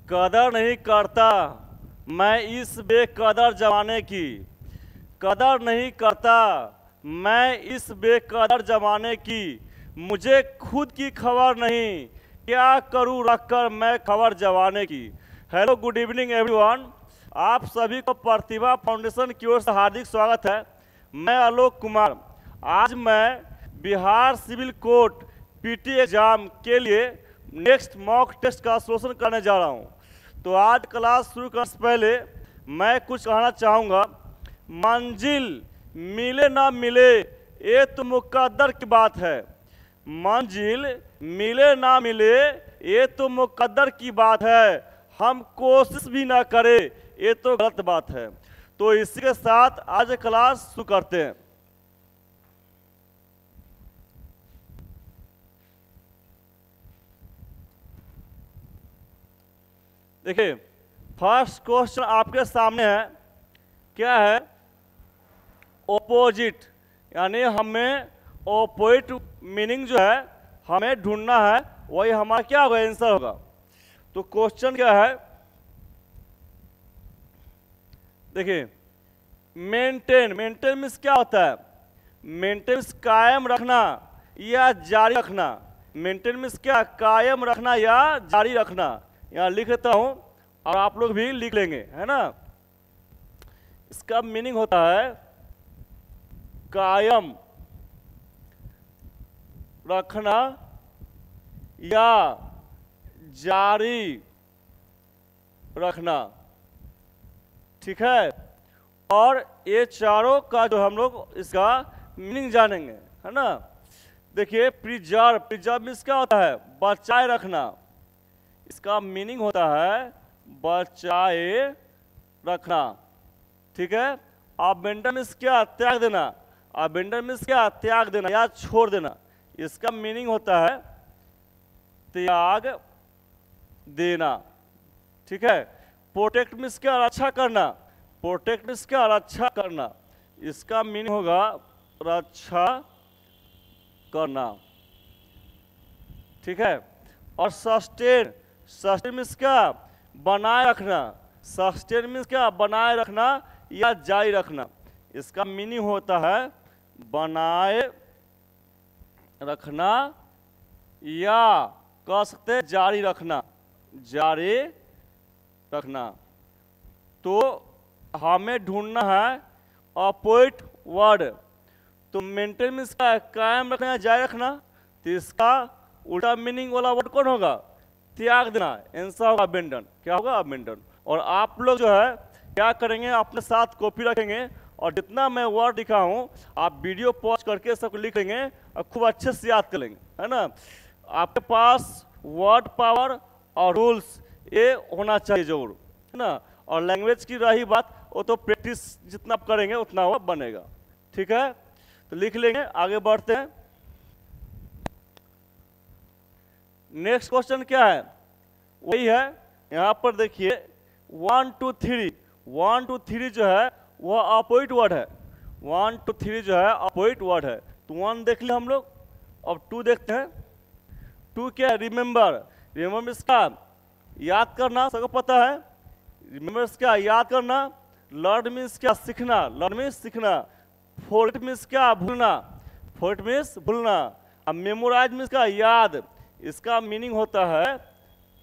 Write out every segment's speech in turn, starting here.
कदर नहीं करता मैं इस बेकदर जमाने की, कदर नहीं करता मैं इस बेकदर जमाने की, मुझे खुद की खबर नहीं, क्या करूं रखकर मैं खबर जमाने की। Hello, good evening everyone. आप सभी को प्रतिभा फाउंडेशन की ओर से हार्दिक स्वागत है। मैं आलोक कुमार। आज मैं Bihar civil court PT exam के लिए नेक्स्ट मॉक टेस्ट का सोल्यूशन करने जा रहा हूं। तो आज क्लास शुरू करने से पहले मैं कुछ कहना चाहूँगा। मंजिल मिले ना मिले ये तो मुकद्दर की बात है, मंजिल मिले ना मिले ये तो मुकद्दर की बात है, हम कोशिश भी ना करें ये तो गलत बात है। तो इसी के साथ आज क्लास शुरू करते हैं। देखिए, फर्स्ट क्वेश्चन आपके सामने है। क्या है? ओपोजिट, यानी हमें ओपोजिट मीनिंग जो है हमें ढूंढना है, वही हमारा क्या होगा, आंसर होगा। तो क्वेश्चन क्या है, देखिए, मेंटेन, मेंटेन मीन्स क्या होता है? मेंटेन मीन्स कायम रखना या जारी रखना। मेंटेन मीन्स क्या? कायम रखना या जारी रखना। यहाँ लिख लेता हूं और आप लोग भी लिख लेंगे, है ना। इसका मीनिंग होता है कायम रखना या जारी रखना, ठीक है। और ये चारों का जो हम लोग इसका मीनिंग जानेंगे, है ना। देखिए, प्रिजर्व, प्रिजर्व मीन्स क्या होता है? बचाए रखना। इसका मीनिंग होता है बचाए रखना, ठीक है। अबेंडन मीन्स क्या? त्याग देना। अबेंडन मीन्स क्या? त्याग देना या छोड़ देना। इसका मीनिंग होता है त्याग देना, ठीक है। प्रोटेक्ट मीन्स क्या? रक्षा करना। प्रोटेक्ट मीन्स क्या? रक्षा करना। इसका मीनिंग होगा रक्षा करना, ठीक है। और सस्टेन, सस्टेन मीन्स क्या? बनाए रखना। सस्टेन मीन्स क्या? बनाए रखना या जारी रखना। इसका मीनिंग होता है बनाए रखना या कह सकते जारी रखना, जारी रखना। तो हमें ढूंढना है अपोजिट वर्ड। तो मेंटेन मीन्स क्या? कायम रखना या जारी रखना। तो इसका उल्टा मीनिंग वाला वर्ड कौन होगा? त्याग देना। आंसर होगा अबेंडन। क्या होगा? अबेंडन। और आप लोग जो है क्या करेंगे, अपने साथ कॉपी रखेंगे और जितना मैं वर्ड लिखा हूँ आप वीडियो पॉज करके सब लिख लेंगे और खूब अच्छे से याद कर लेंगे, है ना। आपके पास वर्ड पावर और रूल्स ये होना चाहिए जरूर, है ना। और लैंग्वेज की रही बात, वो तो प्रैक्टिस जितना करेंगे उतना वो बनेगा, ठीक है। तो लिख लेंगे, आगे बढ़ते हैं। नेक्स्ट क्वेश्चन क्या है? वही है, यहाँ पर देखिए 1 2 3। 1 2 3 जो है वह अपोजिट वर्ड है। 1 2 3 जो है अपोजिट वर्ड है। तो 1 देख लिया हम लोग, अब 2 देखते हैं। 2 क्या है? रिमेंबर। रिमेंबर इसका याद करना, सबको पता है। रिमेंबर क्या? याद करना। लर्न मीन्स क्या? सीखना। लर्न मीन्स सीखना। फॉरगेट मीन्स क्या? भूलना। फॉरगेट मीन्स भूलना। अब मेमोराइज मीन्स क्या? याद। इसका मीनिंग होता है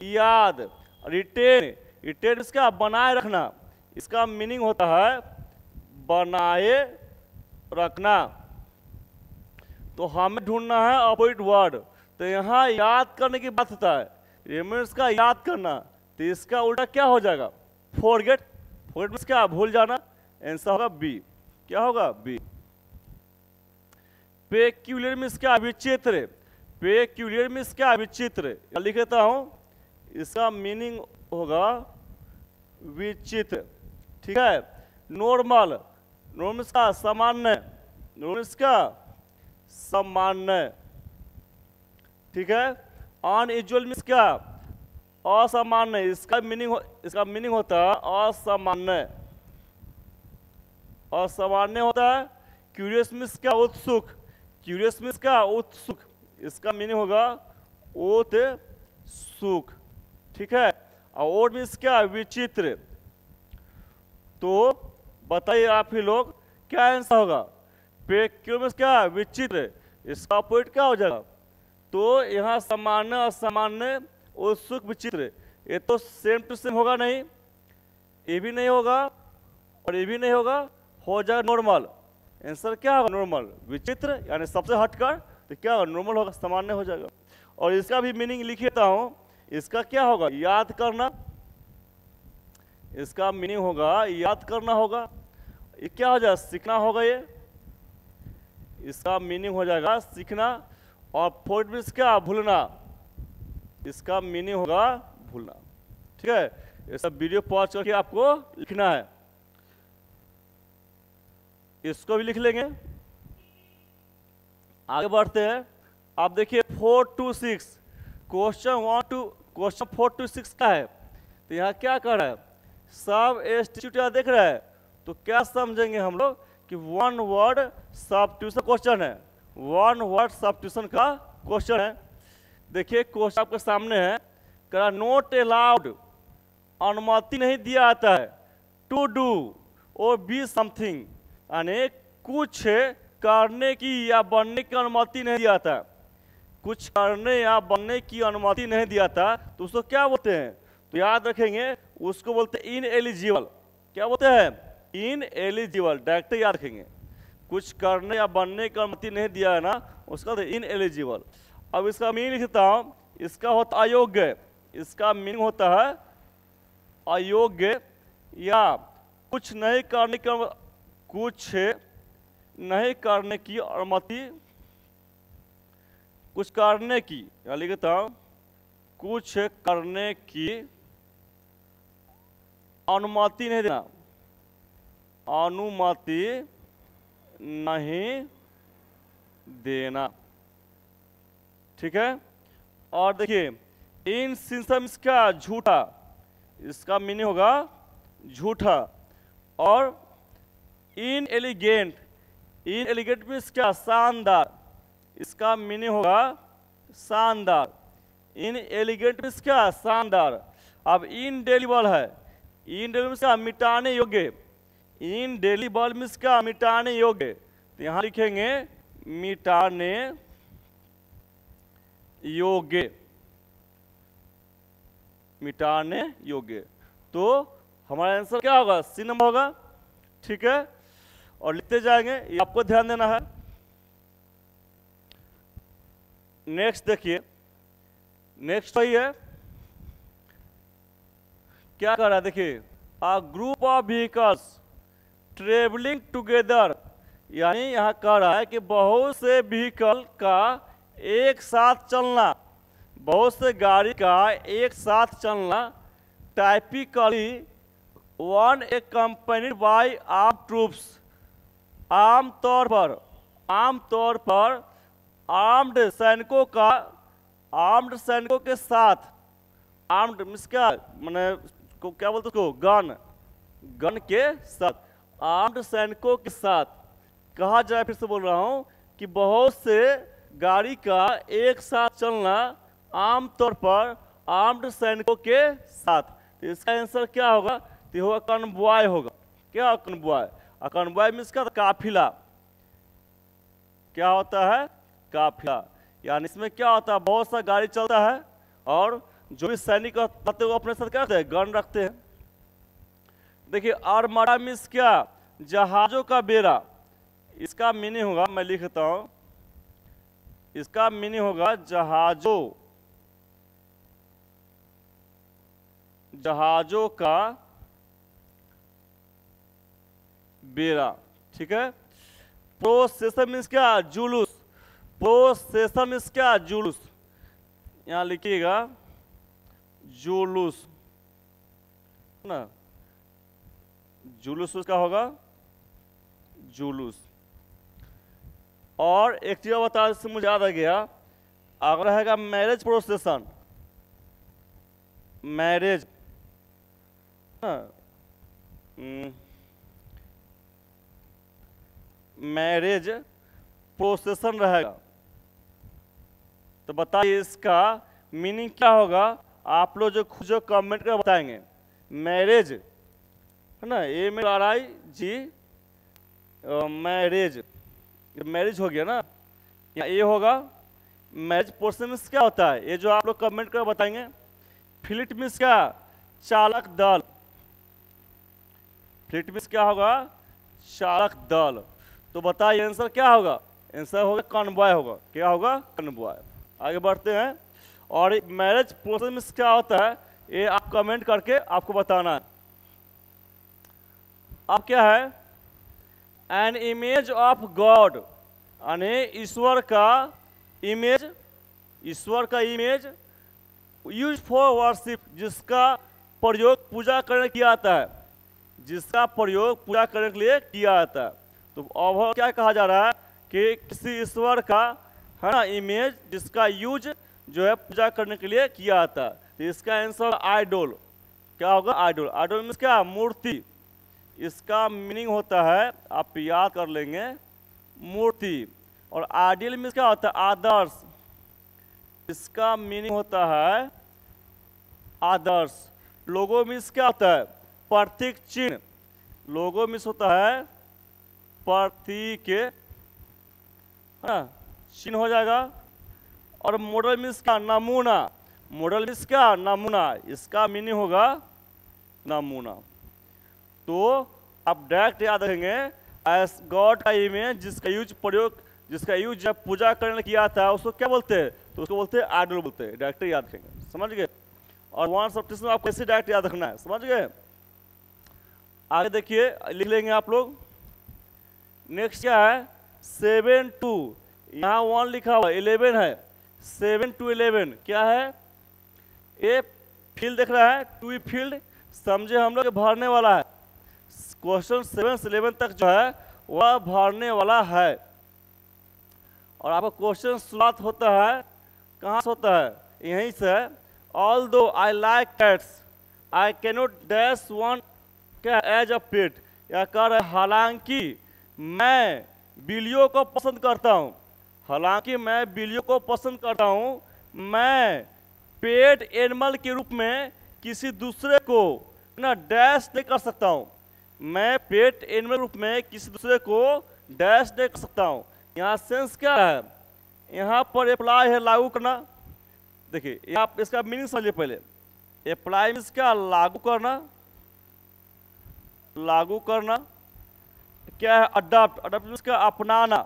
याद। रिटेन, रिटेन मीन्स क्या? बनाए रखना। इसका मीनिंग होता है बनाए रखना। तो हमें ढूंढना है अपोजिट वर्ड। तो यहाँ याद करने की बात होता है, रिमेंबर का याद करना। तो इसका उल्टा क्या हो जाएगा? फॉरगेट। फॉरगेट मीन्स क्या? भूल जाना। आंसर होगा बी। क्या होगा? बी। पेक्यूलियर मीन्स क्या? विचित्र। पेक्यूलियर मीन्स क्या? विचित्र। लिख लेता हूं, इसका मीनिंग होगा विचित्र, ठीक है। नॉर्मल, नॉर्मल का सामान्य। नॉर्मल का सामान्य, ठीक है। अनयूजुअल मीन्स क्या? असामान्य। इसका मीनिंग होता है असामान्य। असामान्य होता है। क्यूरियस मीन्स क्या? उत्सुक। क्यूरियस मीन्स क्या? उत्सुक। इसका मीनिंग होगा उत्सुक, ठीक है। ऑड मीन्स क्या, विचित्र। तो बताइए आप ही लोग क्या आंसर होगा। पेक्यूलियर मीन्स क्या, विचित्र, इसका अपोजिट क्या हो जाएगा। तो यहाँ सामान्य, असामान्य, उत्सुक, विचित्र, ये तो सेम टू सेम होगा नहीं, ये भी नहीं होगा और ये भी नहीं होगा, हो जाएगा नॉर्मल। आंसर क्या होगा, नॉर्मल। विचित्र यानी सबसे हटकर, तो क्या होगा, नॉर्मल होगा, सामान्य हो जाएगा। और इसका भी मीनिंग लिख देता हूँ, इसका क्या होगा, याद करना। इसका मीनिंग होगा याद करना होगा। ये क्या हो जाएगा, सीखना होगा। ये इसका मीनिंग हो जाएगा सीखना। और फोर्ट मीन्स क्या, भूलना, इसका मीनिंग होगा भूलना। ठीक है, ये सब वीडियो पॉज करके आपको लिखना है। इसको भी लिख लेंगे। आगे बढ़ते हैं। आप देखिए 4 to 6 क्वेश्चन 4 to 6 का है। तो यहाँ क्या कर रहा है, सब एस्टिट्यूट देख रहा है। तो क्या समझेंगे हम लोग कि वन वर्ड सब्स्टिट्यूशन क्वेश्चन है, वन वर्ड सब्स्टिट्यूशन का क्वेश्चन है। देखिए क्वेश्चन आपके सामने है, कह नोट अलाउड, अनुमति नहीं दिया जाता है, टू डू और बी समथिंग, यानी कुछ करने की या बनने की अनुमति नहीं दिया जाता। कुछ करने या बनने की अनुमति नहीं दिया जाता तो उसको क्या बोलते हैं, तो याद रखेंगे उसको बोलते हैं इनएलिजिबल। क्या बोलते हैं, इनएलिजिबल, डायरेक्ट याद रखेंगे। कुछ करने या बनने की अनुमति नहीं दिया है ना, उसका तो इनएलिजिबल। अब इसका मीनिंग लिखता हूँ, इसका होता अयोग्य, इसका मीनिंग होता है अयोग्य या कुछ नहीं करने की, कुछ नहीं करने की अनुमति, कुछ करने की, या लिखता हूँ कुछ करने की अनुमति नहीं देना, अनुमति नहीं देना। ठीक है। और देखिए इनसिंसियर मीन्स क्या, झूठा, इसका मीनिंग होगा झूठा। और इनएलिगेंट, इनएलिगेंट मीन्स क्या, शानदार, इसका मीनिंग होगा शानदार। इनएलिगेंट मीन्स क्या, शानदार। अब इनडेलिबल है, इनडेलिबल मीन्स क्या, मिटाने योग्य, इनडेलिबल मीन्स क्या, मिटाने योग्य। तो यहाँ लिखेंगे मिटाने योग्य, मिटाने योग्य। तो हमारा आंसर क्या होगा, सी नंबर होगा। ठीक है, और लिखते जाएंगे, ये आपको ध्यान देना है। नेक्स्ट देखिए, नेक्स्ट वही है, क्या कर रहा है, देखिए a group of vehicles travelling together, यानी यहाँ कह रहा है कि बहुत से व्हीकल का एक साथ चलना, बहुत से गाड़ी का एक साथ चलना, typically one accompanied by armed troops, आमतौर पर आर्म्ड सैनिकों का, आर्म्ड सैनिकों के साथ, आर्म्ड मीन्स क्या, मैंने को क्या बोलते उसको, गन, गन के साथ, आर्म्ड सैनिकों के साथ। कहा जाए, फिर से बोल रहा हूं कि बहुत से गाड़ी का एक साथ चलना, आमतौर पर आर्म्ड सैनिकों के साथ। तो इसका आंसर क्या होगा, तो होगा कन्वॉय होगा। क्या कन्वॉय, कन्वॉय मीन्स क्या, काफिला। क्या होता है, काफिला। यानी इसमें क्या होता है, बहुत सा गाड़ी चलता है और जो भी सैनिक होते हैं वो अपने साथ क्या करते हैं, गन रखते हैं। देखिए आर्माडा मीन्स क्या, जहाजों का बेड़ा। इसका मीनिंग होगा, मैं लिखता हूं, इसका मीनिंग होगा जहाजों का बेड़ा। ठीक है। प्रोसेसन मीन्स क्या, जुलूस, प्रोसेसन मीन्स क्या, जुलूस। यहां लिखिएगा जुलूस ना, जुलूस उसका होगा जुलूस। और एक चीज बता, इससे मुझे याद आ गया, अगर रहेगा मैरिज प्रोसेसन, मैरिज मैरिज प्रोसेसन रहेगा, तो बताइए इसका मीनिंग क्या होगा, आप लोग जो खुद जो कमेंट कर बताएंगे। मैरिज है ना, ए में RIG मैरिज, मैरिज हो गया ना, या ये होगा मैरिज पोर्शन मीन्स क्या होता है, ये जो आप लोग कमेंट कर बताएंगे। फ्लीट मीन्स क्या, चालक दल, फ्लीट मीन्स क्या होगा, चालक दल। तो बताइए आंसर क्या होगा, आंसर होगा कॉन्वॉय होगा, क्या होगा, कॉन्वॉय। आगे बढ़ते हैं। और मैरिज पोर्शन मीन्स क्या होता है, ये आप कमेंट करके आपको बताना है। अब क्या है, एन इमेज ऑफ गॉड, यानी ईश्वर का इमेज, ईश्वर का इमेज यूज फॉर वर्शिप, जिसका प्रयोग पूजा करने किया जाता है, जिसका प्रयोग पूजा करने के लिए किया जाता है। तो अब क्या कहा जा रहा है कि किसी ईश्वर का है ना इमेज जिसका यूज जो है पूजा करने के लिए किया जाता है। तो इसका आंसर आइडोल, क्या होगा, आइडोल। आइडोल मीन्स क्या, मूर्ति। इसका मीनिंग होता है, आप याद कर लेंगे, मूर्ति। और आइडियल मीन्स क्या होता है, आदर्श। इसका मीनिंग होता है आदर्श। लोगो मीन्स क्या होता है, प्रतीक चिन्ह। लोगो मीन्स होता है प्रतीक चिन्ह हो जाएगा। और मॉडल मीन्स क्या, नमूना। मॉडल मीन्स क्या, नमूना। इसका मीनिंग होगा नमूना। तो आप डायरेक्ट याद रखेंगे, एस गॉड का इमेज जिसका यूज प्रयोग, जिसका यूज जब पूजा करने किया था उसको क्या बोलते हैं, तो उसको बोलते हैं आइडल बोलते हैं। डायरेक्ट याद रखेंगे, समझ गए। और वन सब्जेक्ट में आप कैसे डायरेक्ट याद रखना है, समझ गए। आगे देखिए, लिख लेंगे आप लोग। नेक्स्ट क्या है, 7 to, यहाँ 1 लिखा हुआ, 11 है। 7 to 11 क्या है, ये फील्ड देख रहा है, टू फील्ड, समझे हम लोग भरने वाला है। क्वेश्चन 7 से 11 तक जो है वह भरने वाला है। और आपका क्वेश्चन शुरुआत होता है कहाँ से होता है, यहीं से। Although I like cats I cannot dash one क्या एज अ पेट, या कह रहे हालांकि मैं बिल्लियों को पसंद करता हूँ, हालांकि मैं बिल्लियों को पसंद करता हूँ, मैं पेट एनिमल के रूप में किसी दूसरे को ना डैश नहीं कर सकता हूँ। मैं पेट एनिमल रूप में किसी दूसरे को डैश नहीं कर सकता हूँ। यहाँ सेंस क्या है, यहाँ पर अप्लाई है लागू करना। देखिए यहाँ इसका मीनिंग समझिए पहले। अप्लाई मीन्स क्या, लागू करना, लागू करना। क्या है, अडॉप्ट, अडॉप्ट मीन्स क्या, अपनाना,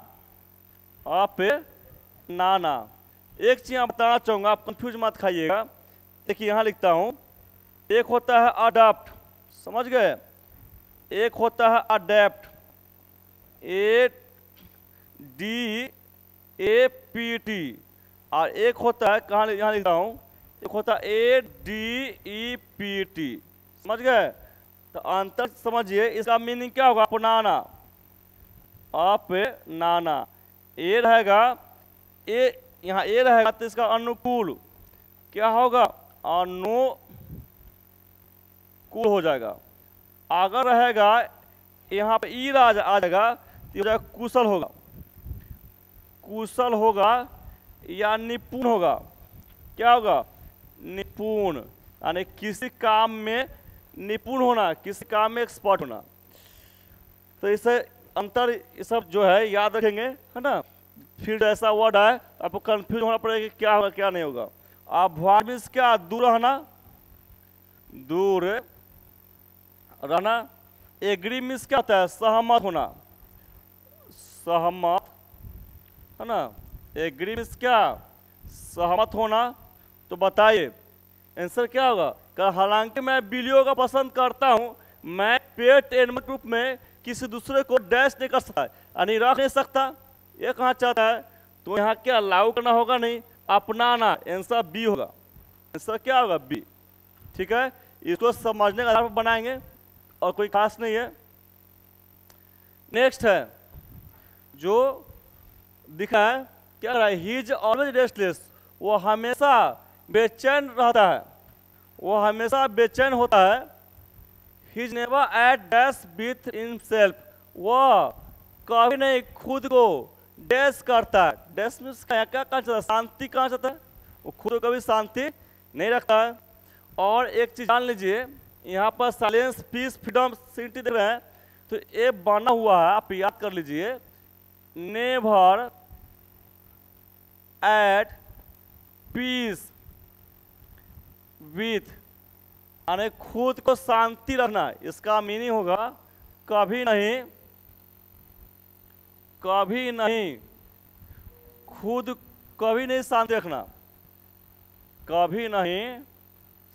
अपनाना। एक चीज मैं बताना चाहूंगा, आप कंफ्यूज मत खाइएगा। देखिए यहाँ लिखता हूं, एक होता है अडॉप्ट, समझ गए, एक होता है अडेप्ट, ADAPT, और एक होता है कहाँ यहाँ लिखता हूं, एक होता है ADEPT, समझ गए। तो अंतर समझिए, इसका मीनिंग क्या होगा, अपनाना, अपनाना। ए रहेगा, ए यहाँ ए रहेगा तो इसका अनुकूल क्या होगा, अनुकूल हो जाएगा। अगर रहेगा यहाँ पे ई आ जाएगा तो हो जाएगा कुशल होगा, कुशल होगा या निपुण होगा। क्या होगा, निपुण, यानी किसी काम में निपुण होना, किसी काम में एक्सपर्ट होना। तो इसे अंतर ये सब जो है याद रखेंगे, है ना। फिर ऐसा वर्ड है आपको कंफ्यूज होना पड़ेगा कि क्या होगा क्या नहीं होगा। अवॉइड मीन्स क्या, दूर रहना, दूर रहना। एग्री मीन्स क्या होता है, सहमत होना, सहमत, है ना। एग्री मीन्स क्या, सहमत होना। तो बताइए आंसर क्या होगा, हालांकि मैं बिल्लियों का पसंद करता हूँ, मैं पेट एनिमल ग्रुप में किसी दूसरे को डैश नहीं कर सकता, यानी रख नहीं सकता। ये कहाँ चाहता है, तो यहाँ क्या लागू करना होगा, नहीं अपनाना। आंसर बी होगा, आंसर क्या होगा, बी। ठीक है, इसको समझने का आधार पर बनाएंगे और कोई खास नहीं है। नेक्स्ट है जो दिखा है, क्या रहा है, ही इज ऑलवेज रेस्टलेस, वो हमेशा बेचैन रहता है, वो हमेशा बेचैन होता है। He is never at dash with himself, वह कभी नहीं खुद को डैश करता है। डैश मीन्स क्या कहाँ चाहता है, शांति कहाँ चाहता है, वो खुद को कभी शांति नहीं रखता है। और एक चीज जान लीजिए, यहाँ पर साइलेंस, पीस, फ्रीडम, सिटी देख रहे हैं, तो ये बना हुआ है, आप याद कर लीजिए, नेवर एट पीस विथ, यानी खुद को शांति रखना। इसका मीनिंग होगा कभी नहीं, कभी नहीं, खुद कभी नहीं शांति रखना, कभी नहीं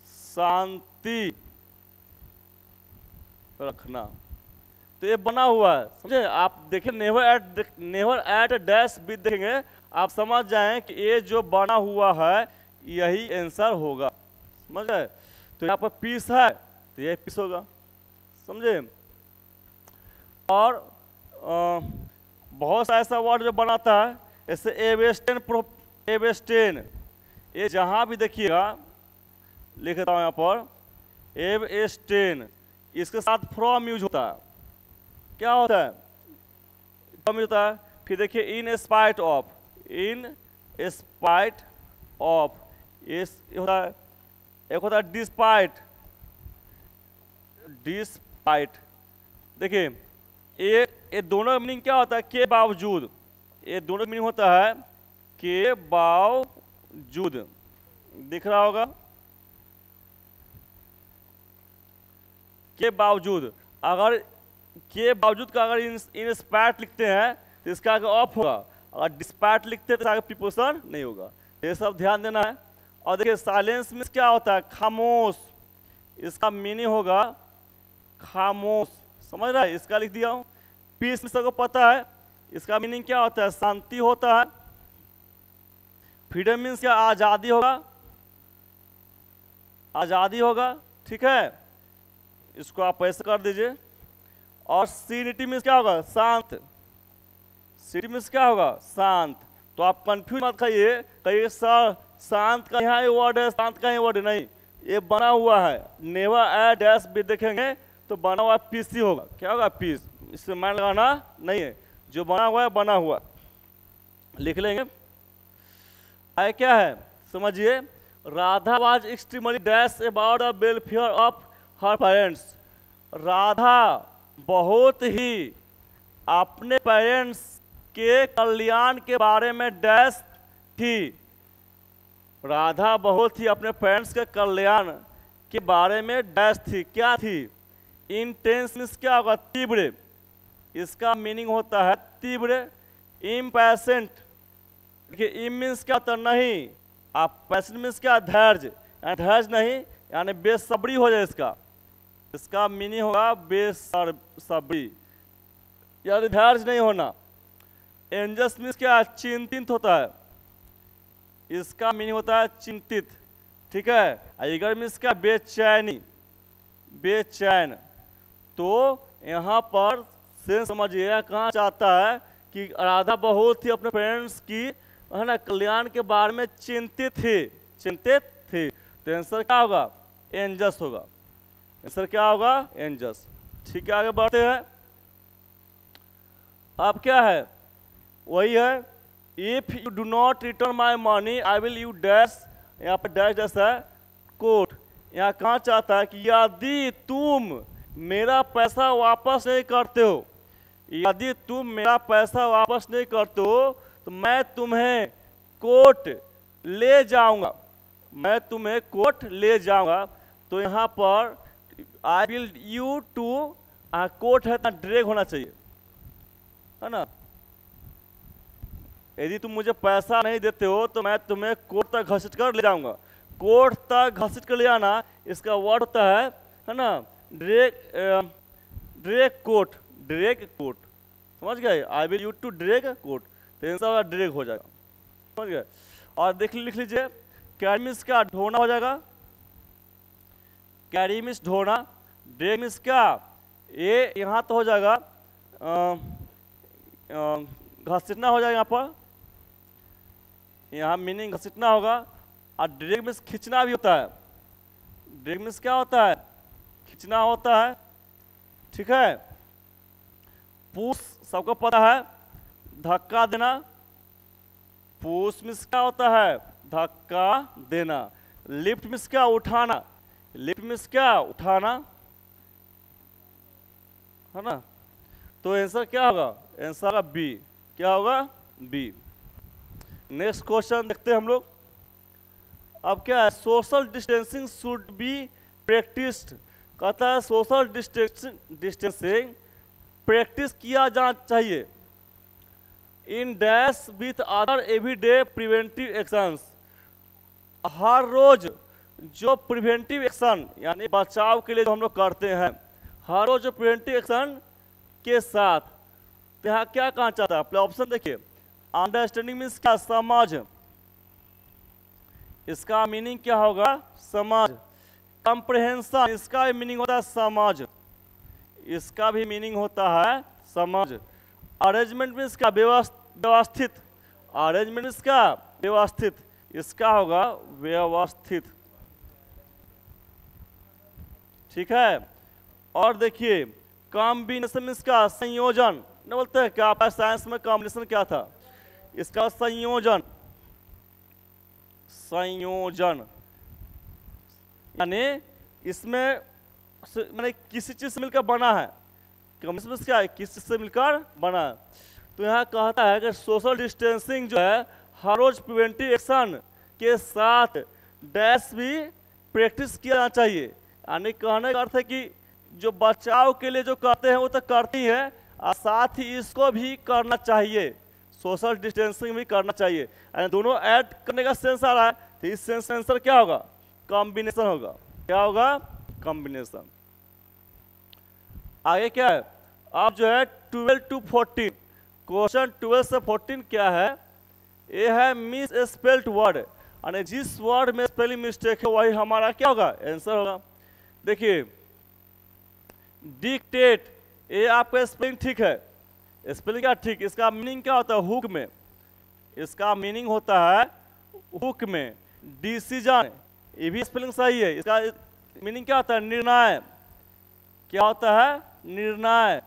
शांति रखना। तो ये बना हुआ है, समझे? आप देखें, नेवर एट डैश विद देखेंगे, आप समझ जाएं कि ये जो बना हुआ है यही आंसर होगा, समझ गए? तो यहाँ पर पीस है तो ये पीस होगा, समझे? और बहुत सा ऐसा वर्ड जो बनाता है, जैसे एवेस्टेन, एवेस्टेन, ये जहाँ भी देखिएगा लिख देता हूँ यहाँ पर, एवेस्टेन, इसके साथ फ्रॉम यूज होता है। क्या होता है? फ्रॉम यूज होता है। फिर देखिए in spite of, in spite of, इस होता है। एक होता है डिस्पाइट, डिस्पाइट। देखिए ये दोनों मीनिंग क्या होता है? के बावजूद, ये दोनों मीनिंग होता है के बावजूद, दिख रहा होगा, के बावजूद। अगर के बावजूद का अगर इन स्पैट लिखते हैं तो इसका आगे ऑफ होगा, अगर डिस्पैट लिखते हैं तो आगे प्रीपोजिशन नहीं होगा। ये सब ध्यान देना है। और देखिए साइलेंस मीन्स क्या होता है? खामोश, इसका मीनिंग होगा खामोश, समझ रहा है? इसका लिख दिया हूं। पीस सबको पता है, इसका मीनिंग क्या होता है? शांति होता है। फ्रीडम मीन्स क्या? आजादी होगा, आजादी होगा, ठीक है? इसको आप ऐसे कर दीजिए। और सीनिटी मीन्स क्या होगा? शांत, सीनिटी मीन्स क्या होगा? शांत। तो आप कंफ्यूज मत खाइए, कहिए सर शांत का यहाँ वर्ड है, शांत का वर्ड नहीं, ये बना हुआ है। नेवर ए डैश भी देखेंगे तो बना हुआ पीस ही होगा। क्या होगा? पीस। इससे मान लगाना नहीं है, जो बना हुआ है बना हुआ, लिख लेंगे। आए क्या है समझिए, Radha was extremely dash about the welfare of her parents. Radha बहुत ही अपने पेरेंट्स के कल्याण के बारे में डैश थी। राधा बहुत ही अपने पेरेंट्स के कल्याण के बारे में डैश थी। क्या थी? इंटेंस मीन्स क्या होगा? तीव्र, इसका मीनिंग होता है तीव्र। इम्पैशेंट, देखिए इम मीन्स क्या होता है? नहीं। आप पैशेंट मीन्स क्या? धैर्य, धैर्य नहीं, यानी बेसब्री हो जाए इसका, इसका मीनिंग होगा बेसब्री, यानी धैर्य नहीं होना। एंजस मीन्स क्या? चिंतित होता है, इसका मीनिंग होता है चिंतित, ठीक है? ईगर मीन्स क्या? बेचैनी, बेचैन। तो यहाँ पर सेंस समझिए, कहाँ चाहता है कि राधा बहुत ही अपने पेरेंट्स की, है ना, कल्याण के बारे में चिंतित थी, चिंतित थी। तो आंसर क्या होगा? एंजस होगा। आंसर क्या होगा? एंजस। ठीक है, आगे बढ़ते हैं। अब क्या है? वही है, if you do not return my money I will you dash, यहाँ पर डैश जैसा है कोट। यहाँ कहाँ चाहता है कि यदि तुम मेरा पैसा वापस नहीं करते हो, यदि तुम मेरा पैसा वापस नहीं करते हो तो मैं तुम्हें कोर्ट ले जाऊंगा, मैं तुम्हें कोर्ट ले जाऊंगा। तो यहाँ पर I will you to, court है ना, ड्रैग होना चाहिए, है ना? यदि तुम मुझे पैसा नहीं देते हो तो मैं तुम्हें कोर्ट तक घसीट कर ले जाऊंगा। कोर्ट तक घसीट कर ले आना, इसका वर्ड होता है ना, drag, drag court, drag court, समझ गए? I will you to drag court, तो आंसर ड्रैग हो जाएगा, समझ गए? और लिख लीजिए, कैरी मीन्स क्या? ढोना हो जाएगा, कैरी मीन्स ढोना। ड्रैग मीन्स क्या? ये यहाँ तो हो जाएगा घसीटना हो जाएगा, यहाँ पर यहाँ मीनिंग घसीटना होगा। और ड्रैग मीन्स खींचना भी होता है। ड्रैग मीन्स क्या होता है? खींचना होता है, ठीक है? पुश सबको पता है, धक्का देना। पुश मीन्स क्या होता है? धक्का देना। लिफ्ट मीन्स क्या? उठाना। लिफ्ट मीन्स क्या, उठाना, है ना। तो आंसर क्या होगा, आंसर होगा बी। क्या होगा, बी। नेक्स्ट क्वेश्चन देखते हैं हम लोग। अब क्या है, social distancing should be practised. कहता है सोशल डिस्टेंसिंग प्रैक्टिस किया जाना चाहिए in dash with other everyday preventive actions. हर रोज जो प्रिवेंटिव एक्शन यानी बचाव के लिए जो हम लोग करते हैं, हर रोज जो प्रिवेंटिव एक्शन के साथ, तो यहाँ क्या कहना चाहता है, अपने ऑप्शन देखिए। अंडरस्टैंडिंग मीन्स क्या, समझ, इसका मीनिंग क्या होगा, समझ। कंप्रहेंशन, इसका भी मीनिंग होता है समझ, इसका भी मीनिंग होता है समझ। अरेंजमेंट मीन्स क्या, व्यवस्थित, अरेंजमेंट मीन्स क्या, व्यवस्थित, इसका होगा व्यवस्थित। ठीक है। और देखिए कॉम्बिनेशन मीन्स क्या, संयोजन। न बोलते हैं क्या, आप साइंस में कॉम्बिनेशन क्या था, इसका संयोजन, संयोजन यानी इसमें मैंने किसी चीज से मिलकर बना है। कॉम्बिनेशन क्या है, किसी चीज से मिलकर बना है। तो यहाँ कहता है कि सोशल डिस्टेंसिंग जो है हर रोज प्रिवेंटिव एक्शन के साथ डैश भी प्रैक्टिस किया जाना चाहिए। यानी कहने का अर्थ है कि जो बचाव के लिए जो करते हैं वो तो करते ही है, और साथ ही इसको भी करना चाहिए, सोशल डिस्टेंसिंग भी करना चाहिए। यानी दोनों ऐड करने का सेंस आ रहा है, तो इस सेंस आंसर क्या होगा, कॉम्बिनेशन होगा। क्या होगा, कॉम्बिनेशन। आगे क्या है, अब जो है 12 to 14 क्वेश्चन 12 से 14 क्या है, ये है मिस स्पेल्ड वर्ड, यानी जिस वर्ड में स्पेलिंग मिस्टेक है वही हमारा क्या होगा, आंसर होगा। देखिए डिक्टेट, ये आपका स्पेलिंग ठीक है, स्पेलिंग क्या ठीक, इसका मीनिंग क्या होता है, हुक में, इसका मीनिंग होता है हुक में। डिसीजन, ये भी स्पेलिंग सही है, इसका मीनिंग क्या होता है, निर्णय, क्या होता है, निर्णय।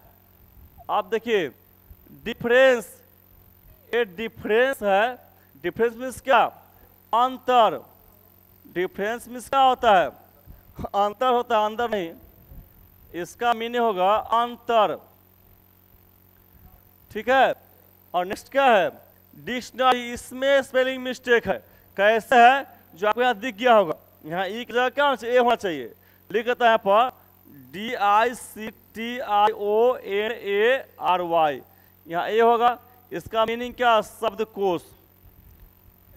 आप देखिए डिफरेंस, ये डिफरेंस है, डिफरेंस मीन्स क्या, अंतर, डिफरेंस मीन्स क्या होता है, अंतर होता है, अंदर नहीं, इसका मीनिंग होगा अंतर। ठीक है। और नेक्स्ट क्या है, डिक्शनरी, इसमें स्पेलिंग मिस्टेक है, कैसे है, जो आपको यहाँ दिख गया होगा, यहाँ ई की जगह क्या होना चाहिए, ए होना चाहिए। लिखता है यहाँ पर DICTIONARY, यहाँ ए होगा, इसका मीनिंग क्या, शब्दकोश,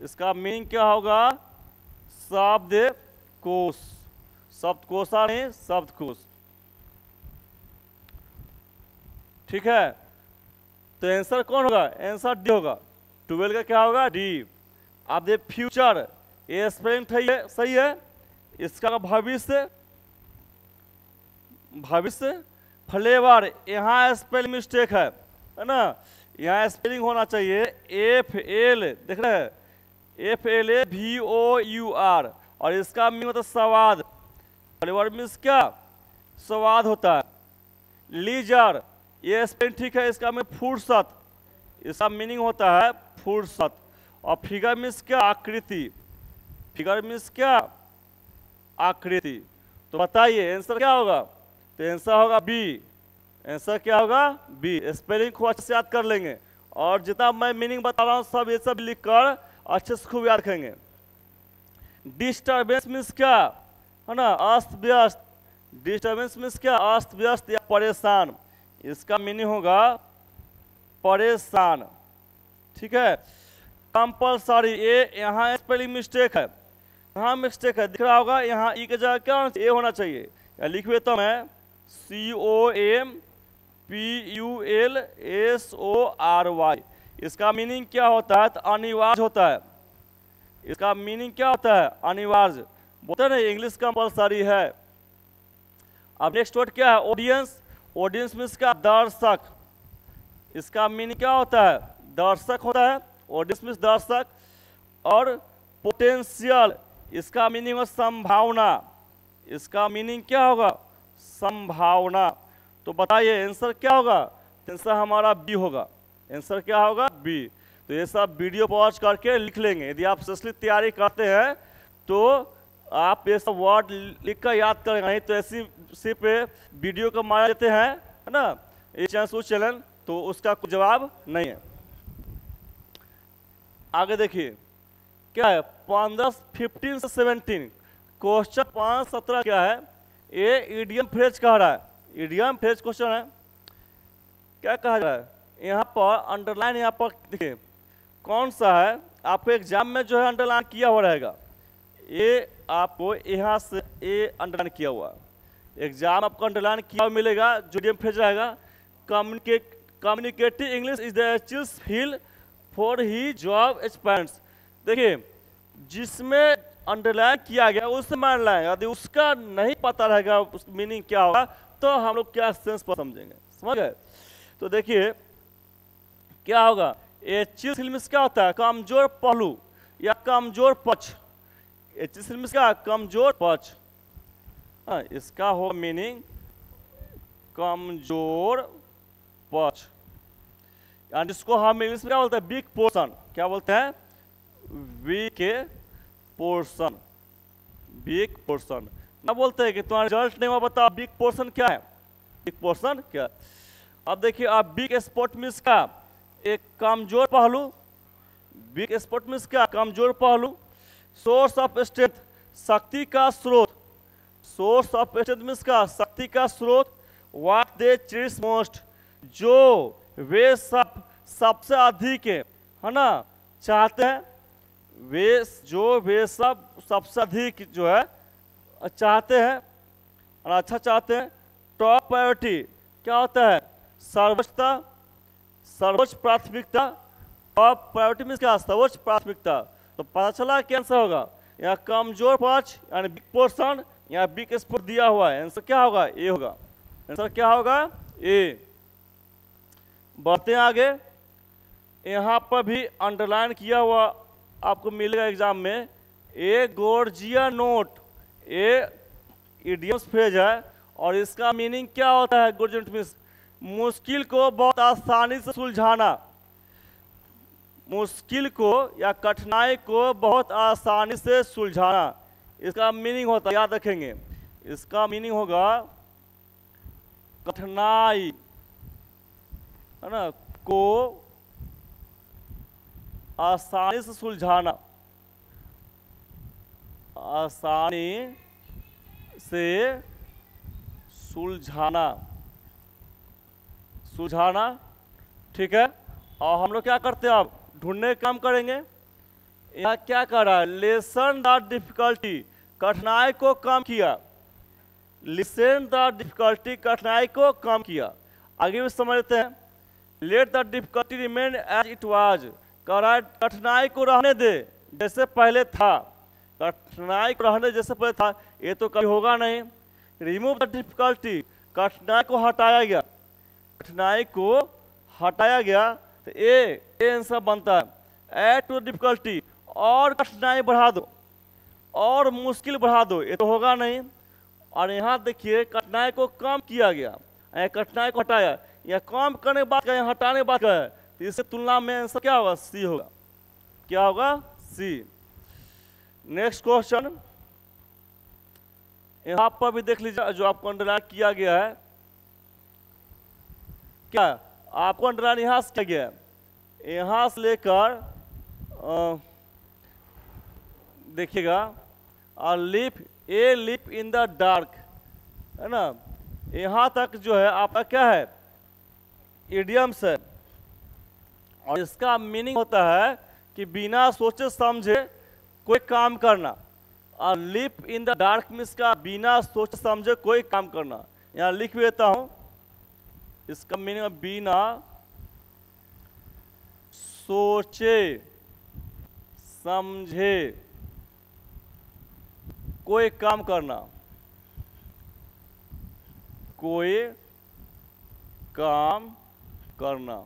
इसका मीनिंग क्या होगा, शब्दकोश, शब्दकोशा नहीं, शब्दकोश। ठीक है। तो आंसर कौन होगा, आंसर डी होगा, 12 का क्या होगा, डी। आप देख फ्यूचर, ये स्पेलिंग सही है, इसका भविष्य, भविष्य। फ्लेवर, यहाँ स्पेलिंग मिस्टेक है ना, यहाँ स्पेलिंग होना चाहिए FL, देख रहे हैं FLAVOUR, और इसका मीनिंग होता है स्वाद, फ्लेवर मीन्स क्या, स्वाद होता है। लीजर, ये स्पेलिंग ठीक है, इसका मीनिंग फुर्सत, इसका मीनिंग होता है फुर्सत। और फिगर मीन्स क्या, आकृति, फिगर मीन्स क्या, आकृति। तो बताइए आंसर क्या होगा, तो आंसर होगा बी, आंसर क्या होगा, बी। स्पेलिंग खूब अच्छे से याद कर लेंगे, और जितना मैं मीनिंग बता रहा हूँ सब ये सब लिख कर अच्छे से खूब याद रखेंगे। डिस्टर्बेंस मीन्स क्या, है ना, अस्त व्यस्त, डिस्टर्बेंस मीन्स क्या, अस्त व्यस्त या परेशान, इसका मीनिंग होगा परेशान। ठीक है। कंपलसरी, ये यहाँ स्पेलिंग मिस्टेक है, यहाँ मिस्टेक है, दिख रहा होगा, यहाँ ई की जगह क्या ए होना चाहिए, या लिख देता हूँ मैं COMPULSORY, इसका मीनिंग क्या होता है, तो अनिवार्य होता है, इसका मीनिंग क्या होता है, अनिवार्य, बोलते हैं ना इंग्लिश कंपलसरी है। अब नेक्स्ट वर्ड क्या है, ऑडियंस, ऑडियंस मीन्स क्या, दर्शक, इसका मीनिंग क्या होता है, दर्शक होता है, ऑडियंस मीन्स दर्शक। और पोटेंशियल, इसका मीनिंग है संभावना, इसका मीनिंग क्या होगा, संभावना। तो बताइए आंसर क्या होगा, आंसर हमारा बी होगा, आंसर क्या होगा, बी। तो ये सब वीडियो पॉज करके लिख लेंगे, यदि आप स्पेशली तैयारी करते हैं तो आप ये सब वर्ड लिख कर याद करेंगे, नहीं तो ऐसी सिर्फ वीडियो को मार देते हैं, है ना, ये चैनल चैनल, तो उसका कोई जवाब नहीं है। आगे देखिए क्या है, 15, 15 से 17 क्वेश्चन 5, 17 क्या है, ये इडियम फ्रेज कह रहा है, इडियम फ्रेज क्वेश्चन है। क्या कहा जा रहा है यहाँ पर, अंडरलाइन यहाँ पर देखिए कौन सा है, आपको एग्जाम में जो है अंडरलाइन किया हुआ रहेगा, ये आपको यहाँ से ये अंडरलाइन किया हुआ, एग्जाम आपको अंडरलाइन किया हुआ मिलेगा, जो इडियम फ्रेज रहेगा। Communicative English is the achieves field for he job expenses. देखिए जिसमें अंडरलाइन किया गया उससे मान लाएंगे, यदि उसका नहीं पता रहेगा उसका मीनिंग क्या होगा तो हम लोग क्या सेंस पर समझेंगे, समझ गए। तो देखिए क्या होगा, एचिव्स फिल्म क्या होता है, कमजोर पहलू या कमजोर पक्ष, एचिव्स फिल्म क्या, कमजोर पक्ष, हाँ इसका हो मीनिंग कमजोर पक्ष। एंड इसको हम इंग्लिश में क्या बोलते हैं, वीक पोर्शन, क्या बोलते हैं, वीक पोर्शन, वीक पोर्शन। क्या बोलते हैं कि तुम्हारा रिजल्ट नहीं हुआ, बताओ वीक पोर्शन क्या है, वीक पोर्शन क्या। अब देखिए आप वीक स्पॉट मीन्स का एक कमजोर पहलू, वीक स्पॉट मीन्स क्या, कमजोर पहलू। सोर्स ऑफ स्ट्रेंथ, शक्ति का स्रोत, सोर्स ऑफ स्ट्रेंथ मीन्स का शक्ति का स्रोत। व्हाट दे चेरिश मोस्ट, जो वे सबसे अधिक है ना चाहते हैं, वे जो वे सबसे अधिक जो है चाहते हैं और अच्छा चाहते हैं। टॉप प्रायोरिटी क्या होता है, सर्वोच्चता, सर्वोच्च प्राथमिकता। टॉप प्रायोरिटी मीन्स क्या, सर्वोच्च प्राथमिकता। तो पता चला क्या आंसर होगा, यहाँ कमजोर पक्ष यानी वीक पोर्शन, यहाँ वीक स्पॉट दिया हुआ है, आंसर क्या होगा, ए होगा, आंसर क्या होगा, ए। बढ़ते हैं आगे, यहाँ पर भी अंडरलाइन किया हुआ आपको मिलेगा एग्जाम में, ए गोर्जिया नोट, ए इडियम्स फ्रेज है और इसका मीनिंग क्या होता है, गोर्जिया नोट मीन्स मुश्किल को बहुत आसानी से सुलझाना, मुश्किल को या कठिनाई को बहुत आसानी से सुलझाना, इसका मीनिंग होता है, याद रखेंगे, इसका मीनिंग होगा कठिनाई, है ना, को आसानी से सुलझाना, आसानी से सुलझाना, सुलझाना, ठीक है। और हम लोग क्या करते हैं, अब ढूंढने का काम करेंगे। यहाँ क्या कर रहा है, लेसन द डिफिकल्टी, कठिनाई को कम किया, लिसन द डिफिकल्टी, कठिनाई को कम किया। आगे भी समझ लेते हैं, let the difficulty remain as it was, कह रहा है कठिनाई को रहने दे जैसे पहले था, कठिनाई को रहने जैसे पहले था, ये तो कभी होगा नहीं। रिमूव द डिफिकल्टी, कठिनाई को हटाया गया, कठिनाई को हटाया गया, तो ए आंसर बनता है। ऐड टू डिफिकल्टी, और कठिनाई बढ़ा दो, और मुश्किल बढ़ा दो, ये तो होगा नहीं। और यहाँ देखिए कठिनाई को कम किया गया, कठिनाई को हटाया, या कम करने के बाद यहाँ हटाने के बाद है, तो इससे तुलना में आंसर क्या होगा, सी होगा, क्या होगा, सी। नेक्स्ट क्वेश्चन यहाँ पर भी देख लीजिए, जो आपको अंडरलाइन किया गया है, क्या आपको अंडरलाइन यहाँ से किया गया है, यहाँ से लेकर देखिएगा, ए लिप इन द डार्क, है ना, यहाँ तक जो है आपका क्या है, इडियम्स है, और इसका मीनिंग होता है कि बिना सोचे समझे कोई काम करना। और lip in the dark means का बिना सोचे समझे कोई काम करना। यहाँ लिख भी देता हूं, इसका मीनिंग बिना सोचे समझे कोई काम करना, कोई काम करना।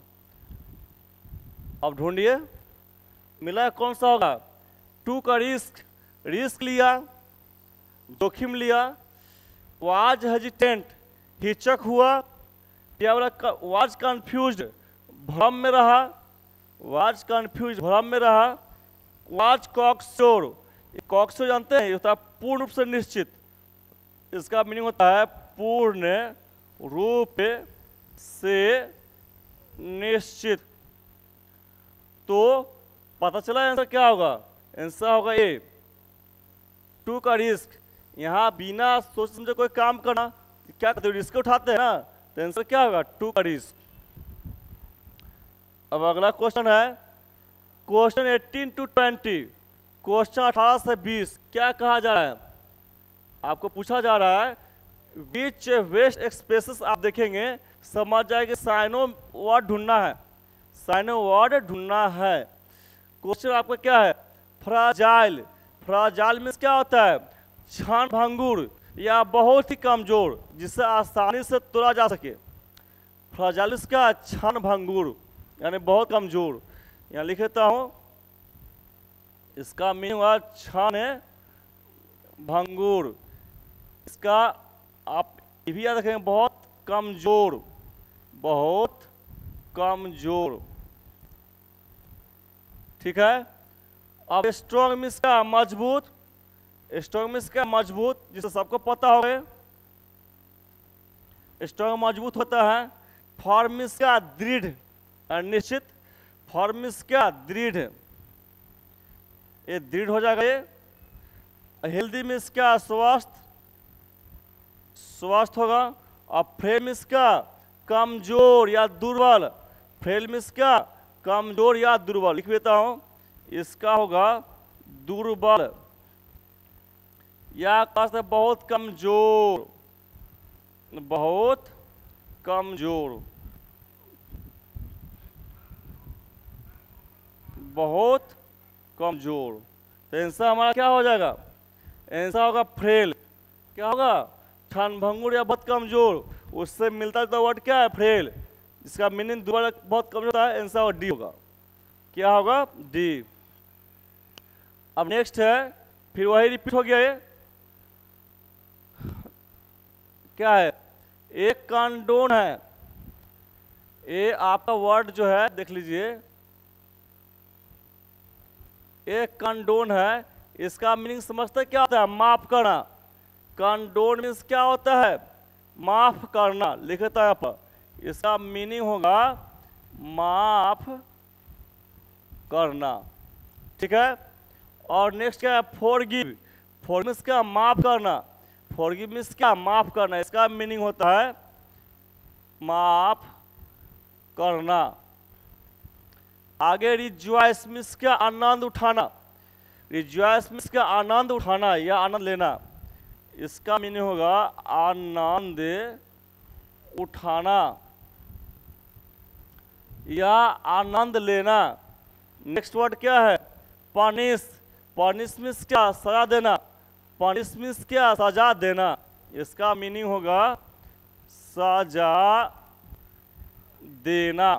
अब ढूंढिए मिला कौन सा होगा, टू का रिस्क, रिस्क लिया, जोखिम लिया। वाज हेजिटेंट, हिचक हुआ, या वाज कंफ्यूज्ड, भ्रम में रहा, वाज कंफ्यूज, भ्रम में रहा। वाज कॉक्सोर, कॉक्सोर जानते हैं, ये होता है पूर्ण रूप से निश्चित, इसका मीनिंग होता है पूर्ण रूप से निश्चित। तो पता चला आंसर क्या होगा, आंसर होगा ए, 2 का रिस्क। यहाँ बिना सोच समझे कोई काम करना, क्या करते हो, रिस्क उठाते हैं ना, तो आंसर क्या होगा 2 का रिस्क। अब अगला क्वेश्चन है क्वेश्चन 18 to 20, क्वेश्चन 18 से 20। क्या कहा जा रहा है, आपको पूछा जा रहा है बीच वेस्ट एक्सप्रेसेस, आप देखेंगे समझ जाएंगे साइनो वर्ड ढूंढना है, साइनो वर्ड ढूंढना है। क्वेश्चन आपका क्या है, फ्राजाइल, फ्राजाइल मीन्स क्या होता है, क्षण भंगुर या बहुत ही कमजोर जिसे आसानी से तोड़ा जा सके। फ्राजाइल का क्षण भंगुर यानी बहुत कमजोर, यहाँ लिख देता हूं, इसका मीनिंग हुआ क्षण भंगुर। इसका आप ये भी याद रखेंगे बहुत कमजोर, बहुत कमजोर, ठीक है। अब स्ट्रॉन्ग मीन्स का मजबूत, स्ट्रॉन्ग मीन्स का मजबूत जिसे सबको पता होगा, स्ट्रॉन्ग मजबूत होता है। फॉर्म मीन्स का दृढ़ निश्चित, फॉर्म मीन्स क्या दृढ़, ये दृढ़ हो जाएगा ये। हेल्दी मीन्स क्या स्वस्थ, स्वस्थ होगा। और फ्रेल मीन्स क्या कमजोर या दुर्बल, फ्रेल मीन्स क्या कमजोर या दुर्बल, लिख देता हूं, इसका होगा दुर्बल या कहते बहुत कमजोर, बहुत कमजोर, बहुत कमजोर। तो आंसर हमारा क्या हो जाएगा, आंसर होगा फ्रेल, क्या होगा क्षणभंगुर या बहुत कमजोर, उससे मिलता जुलता वर्ड क्या है फ्रेल, जिसका मीनिंग दुर्बल बहुत कमजोर होता है, आंसर डी होगा, क्या होगा डी। अब नेक्स्ट है, फिर वही रिपीट हो गया ये, क्या है, एक कंडोन है, ये आपका वर्ड जो है देख लीजिए, एक कंडोन है, इसका मीनिंग समझते क्या होता है, माफ करना। कंडोन मीन्स क्या होता है, माफ करना, लिखता है पर, इसका मीनिंग होगा माफ करना, ठीक है। और नेक्स्ट क्या है, फॉरगिव, फॉरगिव मीन्स क्या माफ करना, फॉरगिव मीन्स क्या माफ करना, इसका मीनिंग होता है माफ करना। आगे रिजॉइस मीन्स क्या आनंद उठाना, रिजॉइस मीन्स क्या आनंद उठाना या आनंद लेना, इसका मीनिंग होगा आनंद उठाना या आनंद लेना। नेक्स्ट वर्ड क्या है, पनिश, पनिश मीन्स क्या सजा देना, पनिश मीन्स क्या सजा देना, इसका मीनिंग होगा सजा देना,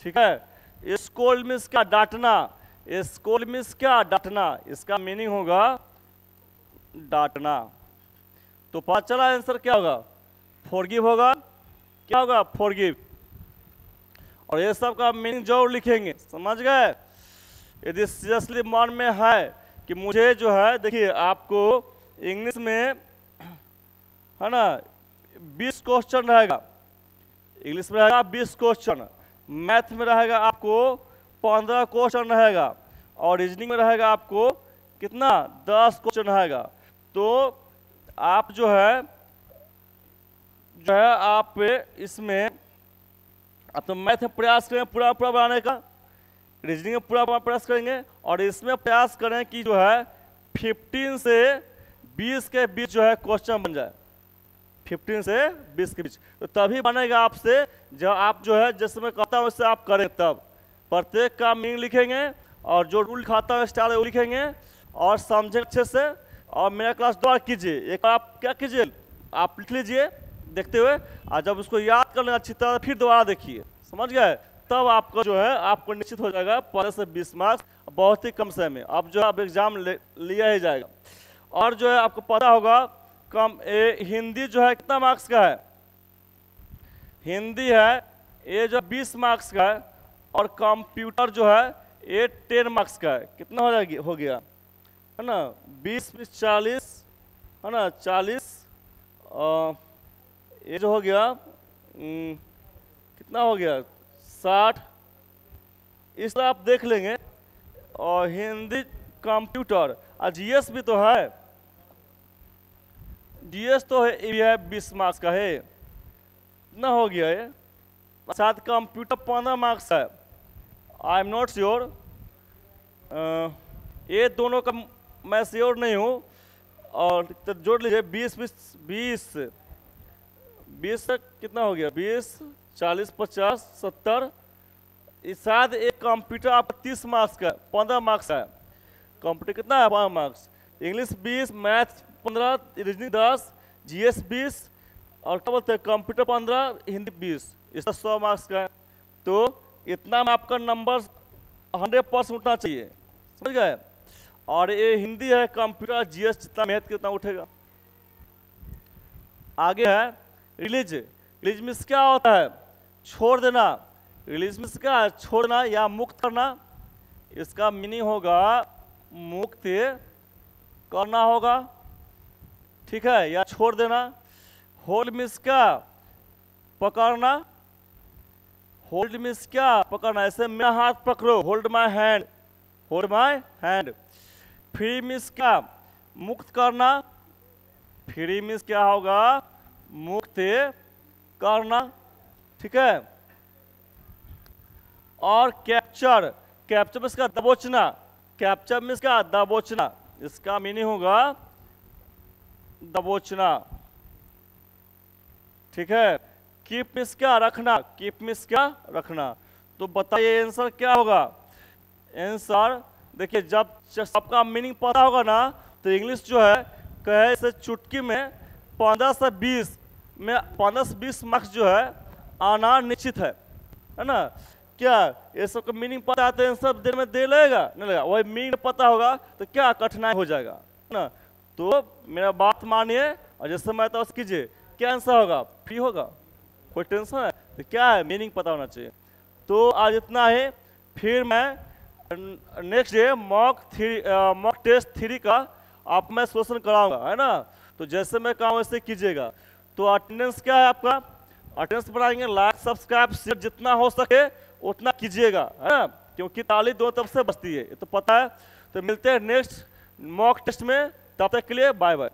ठीक है। स्कोल्ड मीन्स क्या डांटना, स्कोल्ड मीन्स क्या डांटना, इसका मीनिंग होगा डांटना। तो पता चला आंसर क्या होगा, फॉरगिव होगा, क्या होगा फॉरगिव। और ये सब का मीनिंग जरूर लिखेंगे, समझ गए। यदि सीरियसली मन में है कि मुझे जो है, देखिए आपको इंग्लिश में है ना 20 क्वेश्चन रहेगा, इंग्लिश में रहेगा 20 क्वेश्चन, मैथ में रहेगा आपको 15 क्वेश्चन रहेगा, और रीजनिंग में रहेगा आपको कितना 10 क्वेश्चन रहेगा। तो आप जो है आप इसमें आप तो मैथ में प्रयास करें पूरा पूरा बनाने का, रीजनिंग में पूरा प्रयास करेंगे, और इसमें प्रयास करें कि जो है 15 से 20 के बीच जो है क्वेश्चन बन जाए, 15 से 20 के बीच, तो तभी बनेगा आपसे। जब आप जो है जिस समय कहता हूँ उससे आप करें, तब प्रत्येक का मीनिंग लिखेंगे, और जो रूल खाता है स्टार वो लिखेंगे, और समझें अच्छे से। और मेरा क्लास दोबारा कीजिए, एक बार आप क्या कीजिए, आप लिख लीजिए देखते हुए, और जब उसको याद कर लें अच्छी तरह फिर दोबारा देखिए, समझ गए, तब आपका जो है आपको निश्चित हो जाएगा 15 से 20 मार्क्स बहुत ही कम समय में। अब जो है अब एग्जाम लिया ही जाएगा। और जो है आपको पता होगा हिंदी जो है कितना मार्क्स का है, हिंदी है ये जो 20 मार्क्स का है, और कंप्यूटर जो है ये 10 मार्क्स का है। कितना हो गया है ना, 20 40 है ना 40 ये जो हो गया कितना हो गया 60, इस तरह आप देख लेंगे। और हिंदी कंप्यूटर और जीएस भी तो है, जीएस तो है ये है 20 मार्क्स का है, कितना हो गया ये, साथ कंप्यूटर 15 मार्क्स है। आई एम नॉट श्योर, ये दोनों का मैं श्योर नहीं हूँ। और तो जोड़ लीजिए 20 तक कितना हो गया 20 40 50 70, शायद एक कंप्यूटर आपका 30 मार्क्स का 15 मार्क्स है। कंप्यूटर कितना है 15 marks, English 20, math 15, reasoning 10, GS 20 और क्या बोलते हैं कंप्यूटर 15, हिंदी 20, इसका 100 मार्क्स का है। तो इतना में आपका नंबर 100% उठना चाहिए, समझ गए। और ये हिंदी है, कंप्यूटर, जीएस जितना मैथ कितना उठेगा। आगे है रिलीज। रिलीज मीन्स क्या होता है, छोड़ देना। रिलीज मीन्स क्या है, छोड़ना या मुक्त करना। इसका मीनिंग होगा मुक्त करना होगा, ठीक है, या छोड़ देना। होल्ड मीन्स क्या, पकड़ना। होल्ड मीन्स क्या, पकड़ना। ऐसे मेरा हाथ पकड़ो, hold my hand, hold my hand. Free means क्या, मुक्त करना। फ्री मीन्स क्या होगा, मुक्त करना, ठीक है। और कैप्चर, कैप्चर मीन्स क्या, दबोचना। कैप्चर मीन्स क्या, दबोचना। इसका मीनिंग होगा दबोचना, ठीक है। कीप मीन्स क्या, रखना। कीप मीन्स क्या, रखना। तो बताइए आंसर क्या होगा। आंसर देखिए, जब सबका मीनिंग पता होगा ना तो इंग्लिश जो है कहे से चुटकी में 15 से 20 में 15 से 20 मार्क्स जो है आना निश्चित है ना। क्या ये सब का मीनिंग पता है तो आंसर देर में दे लेगा नहीं लेगा, वही मीनिंग पता होगा तो क्या कठिनाई हो जाएगा ना। तो मेरा बात मानिए और जैसे मैं तो कीजिए, क्या आंसर होगा, फ्री होगा, कोई टेंशन है तो क्या है, मीनिंग पता होना चाहिए। तो आज इतना ही, फिर मैं नेक्स्ट डे मॉक टेस्ट 3 का आप मैं सोल्यूशन कराऊंगा, है ना। तो जैसे मैं कहूँ वैसे कीजिएगा। तो अटेंडेंस क्या है आपका, अटेंडेंस बढ़ाएंगे, लाइक सब्सक्राइब शेयर जितना हो सके उतना कीजिएगा, है ना, क्योंकि ताली दो तरफ से बचती है, ये तो पता है। तो मिलते हैं नेक्स्ट मॉक टेस्ट में, तब तक के लिए बाय बाय।